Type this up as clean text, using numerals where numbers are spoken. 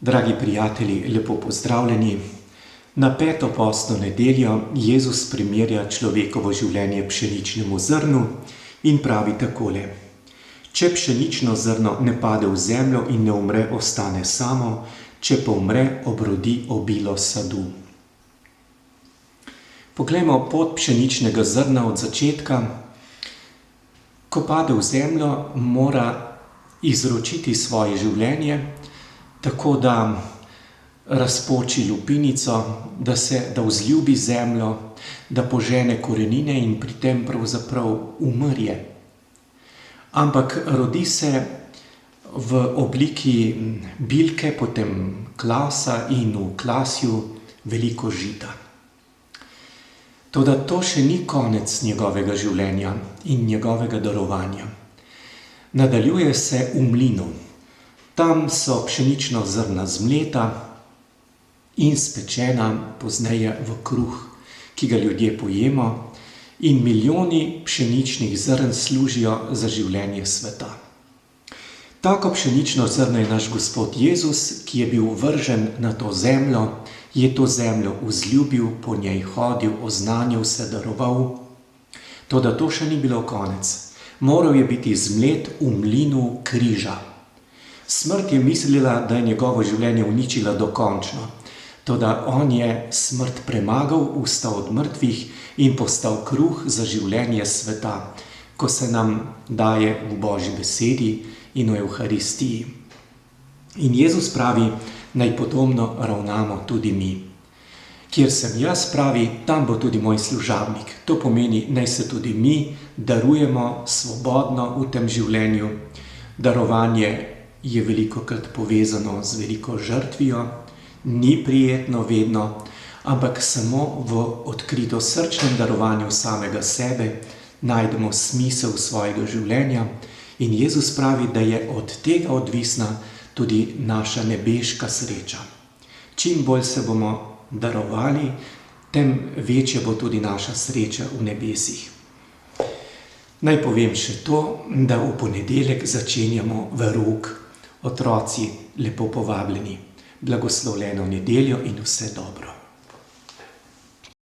Dragi prijatelji, lepo pozdravljeni. Na peto postno nedeljo Jezus primerja človekovo življenje pšeničnemu zrnu in pravi takole: Če pšenično zrno ne pade v zemljo in ne umre, ostane samo, če pa umre, obrodi obilo sadu. Poglejmo pot pšeničnega zrna od začetka. Ko pade v zemljo, mora izročiti svoje življenje, tako da razpoči lupinico, da vzljubi zemljo, da požene korenine in pri tem pravzaprav umrje. Ampak rodi se v obliki bilke, potem klasa in v klasju veliko žita. Toda to še ni konec njegovega življenja in njegovega darovanja. Nadaljuje se v mlinu. Tam so pšenična zrna zmleta in spečena pozneje v kruh, ki ga ljudje pojemo, in milijoni pšeničnih zrn služijo za življenje sveta. Tako pšenično zrno je naš Gospod Jezus, ki je bil vržen na to zemljo, je to zemljo vzljubil, po njej hodil, oznanil se, daroval. Toda to še ni bilo konec. Moral je biti zmlet v mlinu križa. Smrt je mislila, da je njegovo življenje uničila dokončno. Toda on je smrt premagal, vstal od mrtvih in postal kruh za življenje sveta, ko se nam daje v Božji besedi in v Evharistiji. In Jezus pravi, naj podobno ravnamo tudi mi. Kjer sem jaz, pravi, tam bo tudi moj služabnik. To pomeni, naj se tudi mi darujemo svobodno v tem življenju. Darovanje je velikokrat povezano z veliko žrtvijo, ni prijetno vedno, ampak samo v odkritosrčnem darovanju samega sebe najdemo smisel svojega življenja in Jezus pravi, da je od tega odvisna tudi naša nebeška sreča. Čim bolj se bomo darovali, tem večja bo tudi naša sreča v nebesih. Naj povem še to, da v ponedeljek začenjamo verouk. Otroci, lepo povabljeni. Blagoslovljeno nedeljo in vse dobro.